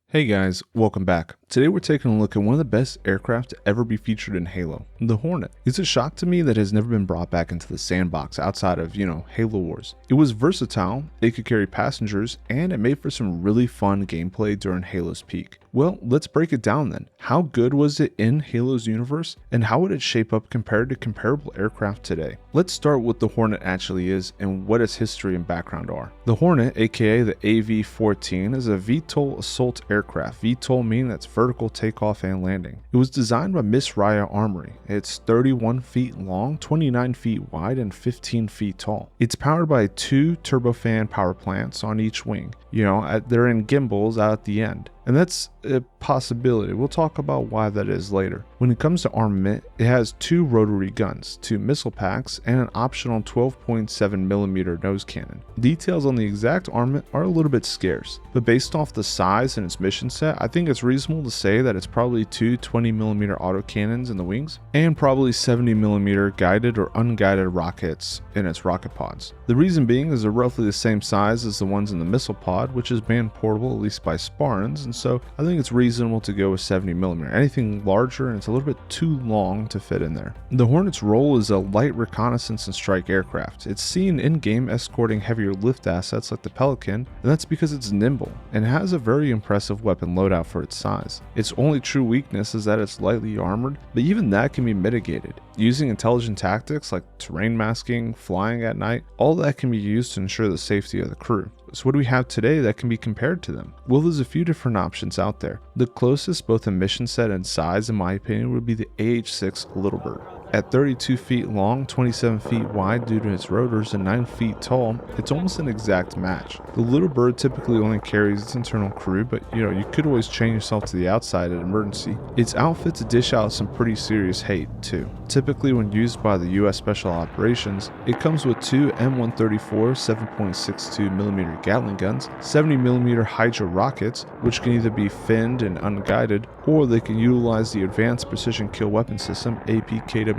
Hey guys, welcome back. Today we're taking a look at one of the best aircraft to ever be featured in Halo, the Hornet. It's a shock to me that it has never been brought back into the sandbox outside of, Halo Wars. It was versatile, it could carry passengers, and it made for some really fun gameplay during Halo's peak. Well, let's break it down then. How good was it in Halo's universe, and how would it shape up compared to comparable aircraft today? Let's start with what the Hornet actually is and what its history and background are. The Hornet, aka the AV-14, is a VTOL assault aircraft. VTOL meaning that's vertical takeoff and landing. It was designed by Miss Raya Armory. It's 31 feet long, 29 feet wide, and 15 feet tall. It's powered by 2 turbofan power plants on each wing. They're in gimbals out at the end. And that's a possibility. We'll talk about why that is later. When it comes to armament, it has 2 rotary guns, 2 missile packs, and an optional 12.7mm nose cannon. Details on the exact armament are a little bit scarce, but based off the size and its mission set, I think it's reasonable to say that it's probably 2 20mm autocannons in the wings, and probably 70mm guided or unguided rockets in its rocket pods. The reason being is they're roughly the same size as the ones in the missile pod, which is man portable at least by Spartans, and so I think it's reasonable to go with 70mm. Anything larger and it's a little bit too long to fit in there. The Hornet's role is a light reconnaissance and strike aircraft. It's seen in-game escorting heavier lift assets like the Pelican, and that's because it's nimble and has a very impressive weapon loadout for its size. Its only true weakness is that it's lightly armored, but even that can be mitigated. Using intelligent tactics like terrain masking, flying at night, all that can be used to ensure the safety of the crew. So what do we have today that can be compared to them? Well, there's a few different options out there. The closest both in mission set and size in my opinion would be the AH6 Little Bird. At 32 feet long, 27 feet wide due to its rotors, and 9 feet tall, it's almost an exact match. The Little Bird typically only carries its internal crew, but you could always chain yourself to the outside at emergency. It's outfit to dish out some pretty serious hate too. Typically when used by the US Special Operations, it comes with 2 M134 7.62mm Gatling guns, 70mm Hydra rockets, which can either be finned and unguided, or they can utilize the Advanced Precision Kill Weapon System, APKWS,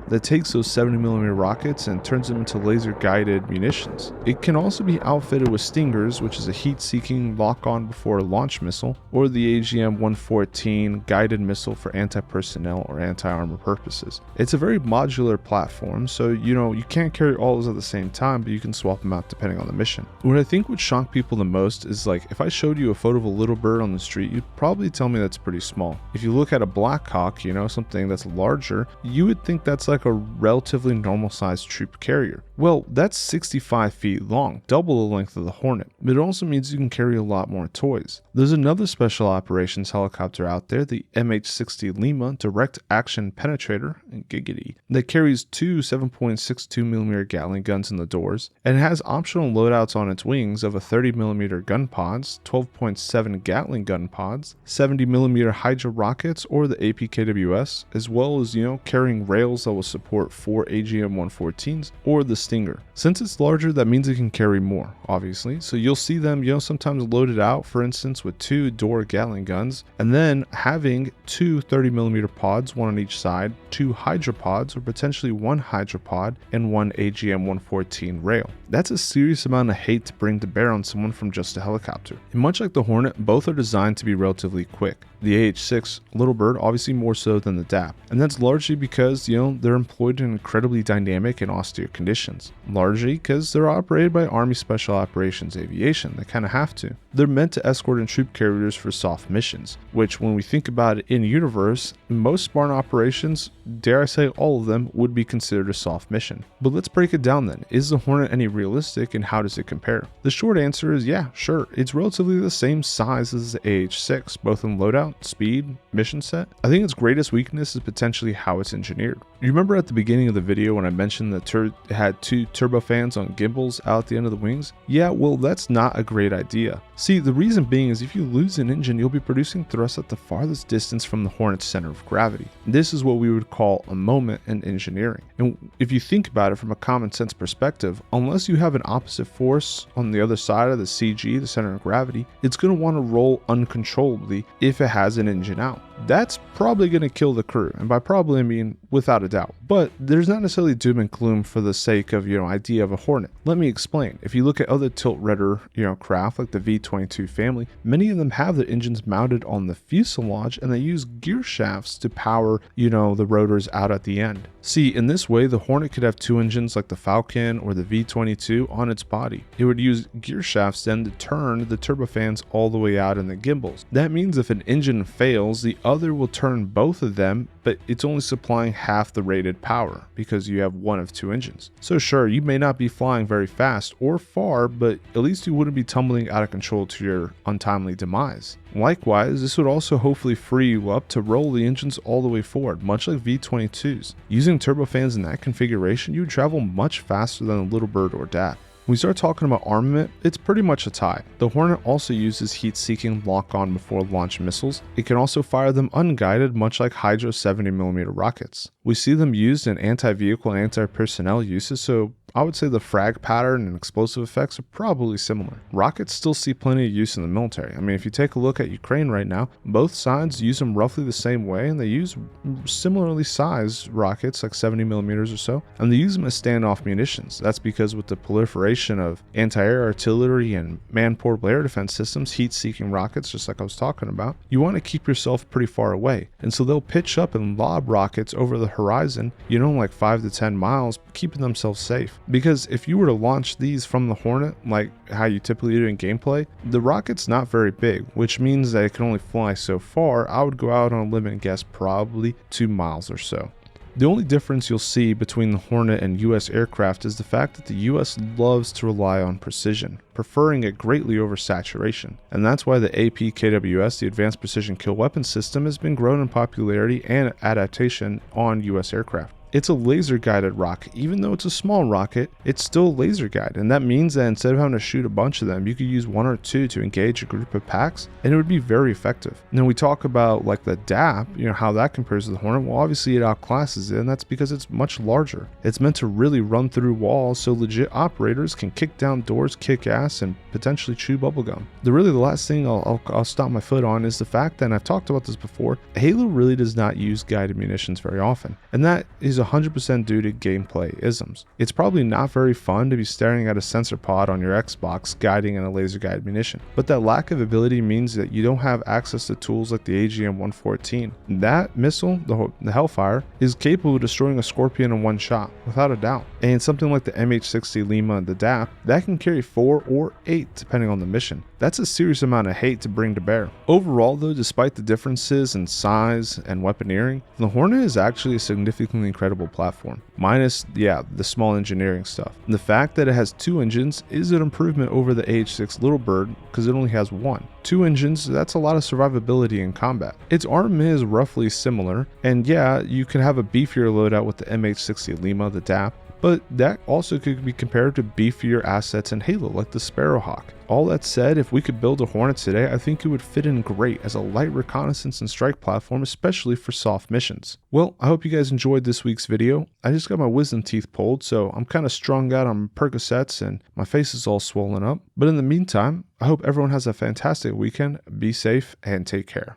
that takes those 70mm rockets and turns them into laser-guided munitions. It can also be outfitted with Stingers, which is a heat-seeking lock-on before launch missile, or the AGM-114 guided missile for anti-personnel or anti-armor purposes. It's a very modular platform, so you can't carry all those at the same time, but you can swap them out depending on the mission. What I think would shock people the most is if I showed you a photo of a Little Bird on the street, you'd probably tell me that's pretty small. If you look at a Black Hawk, something that's larger, you would think that's like a relatively normal sized troop carrier. Well, that's 65 feet long, double the length of the Hornet, but it also means you can carry a lot more toys. There's another special operations helicopter out there, the MH60 Lima direct action penetrator, giggity, that carries 2 7.62mm Gatling guns in the doors, and it has optional loadouts on its wings of a 30mm gun pods, 12.7 Gatling gun pods, 70mm Hydra rockets or the APKWS, as well as carrying rails that will support 4 AGM-114s or the Stinger. Since it's larger, that means it can carry more, obviously. So you'll see them, sometimes loaded out, for instance, with 2 Door Gatling guns, and then having 2 30mm pods, one on each side, 2 Hydra pods, or potentially 1 Hydra pod, and 1 AGM-114 rail. That's a serious amount of hate to bring to bear on someone from just a helicopter. And much like the Hornet, both are designed to be relatively quick. The AH6 Little Bird obviously more so than the DAP, and that's largely because they're employed in incredibly dynamic and austere conditions. Largely because they're operated by Army Special Operations Aviation. They kind of have to. They're meant to escort and troop carriers for soft missions, which when we think about it in universe, most Spartan operations, dare I say all of them, would be considered a soft mission. But let's break it down then. Is the Hornet any realistic and how does it compare? The short answer is yeah, sure. It's relatively the same size as the AH6, both in loadout, speed, mission set. I think its greatest weakness is potentially how it's engineered. You remember at the beginning of the video when I mentioned that it had 2 turbofans on gimbals out at the end of the wings? Yeah, well that's not a great idea. See, the reason being is if you lose an engine, you'll be producing thrust at the farthest distance from the Hornet's center of gravity. This is what we would call a moment in engineering. And if you think about it from a common sense perspective, unless you have an opposite force on the other side of the CG, the center of gravity, it's going to want to roll uncontrollably if it has an engine out. that's probably going to kill the crew. And by probably, I mean without a doubt. But there's not necessarily doom and gloom for the sake of, idea of a Hornet. Let me explain. If you look at other tilt-rudder, craft like the V-22 family, many of them have their engines mounted on the fuselage and they use gear shafts to power, the rotors out at the end. See, in this way, the Hornet could have two engines like the Falcon or the V-22 on its body. It would use gear shafts then to turn the turbofans all the way out in the gimbals. That means if an engine fails, the other will turn both of them, but it's only supplying half the rated power because you have one of two engines. So sure, you may not be flying very fast or far, but at least you wouldn't be tumbling out of control to your untimely demise. Likewise, this would also hopefully free you up to roll the engines all the way forward, much like V-22s. Using turbofans in that configuration, you would travel much faster than a Little Bird or DAP. When we start talking about armament, it's pretty much a tie. The Hornet also uses heat-seeking lock-on before launch missiles. It can also fire them unguided, much like Hydra 70mm rockets. We see them used in anti-vehicle and anti-personnel uses, so I would say the frag pattern and explosive effects are probably similar. Rockets still see plenty of use in the military. I mean, if you take a look at Ukraine right now, both sides use them roughly the same way, and they use similarly sized rockets, like 70mm or so, and they use them as standoff munitions. That's because with the proliferation of anti-air artillery and man-portable air defense systems, heat-seeking rockets, just like I was talking about, you want to keep yourself pretty far away. And so they'll pitch up and lob rockets over the horizon, like 5 to 10 miles, keeping themselves safe. Because if you were to launch these from the Hornet, like how you typically do in gameplay, the rocket's not very big, which means that it can only fly so far. I would go out on a limb and guess probably 2 miles or so. The only difference you'll see between the Hornet and US aircraft is the fact that the US loves to rely on precision, preferring it greatly over saturation. And that's why the APKWS, the Advanced Precision Kill Weapon System, has been grown in popularity and adaptation on US aircraft. It's a laser guided rocket. Even though it's a small rocket, it's still laser guided, and that means that instead of having to shoot a bunch of them, you could use one or two to engage a group of packs, and it would be very effective. Now we talk about like the DAP, how that compares to the Hornet. Well, obviously it outclasses it, and that's because it's much larger. It's meant to really run through walls, so legit operators can kick down doors, kick ass, and potentially chew bubblegum. The last thing I'll stop my foot on is the fact that, and I've talked about this before, Halo really does not use guided munitions very often, and that is 100% due to gameplay isms. It's probably not very fun to be staring at a sensor pod on your Xbox guiding in a laser guided munition, but that lack of ability means that you don't have access to tools like the AGM-114. That missile, the Hellfire, is capable of destroying a Scorpion in one shot, without a doubt. And something like the MH60 Lima and the DAP, that can carry 4 or 8 depending on the mission. That's a serious amount of hate to bring to bear. Overall though, despite the differences in size and weaponeering, the Hornet is actually a significantly incredible platform, minus the small engineering stuff. And the fact that it has 2 engines is an improvement over the AH6 Little Bird because it only has 1. 2 engines, that's a lot of survivability in combat. Its armament is roughly similar, and you can have a beefier loadout with the MH60 Lima, the DAP, but that also could be compared to beefier assets in Halo like the Sparrowhawk. All that said, if we could build a Hornet today, I think it would fit in great as a light reconnaissance and strike platform, especially for soft missions. Well, I hope you guys enjoyed this week's video. I just got my wisdom teeth pulled, so I'm kind of strung out on Percocets and my face is all swollen up. But in the meantime, I hope everyone has a fantastic weekend, be safe, and take care.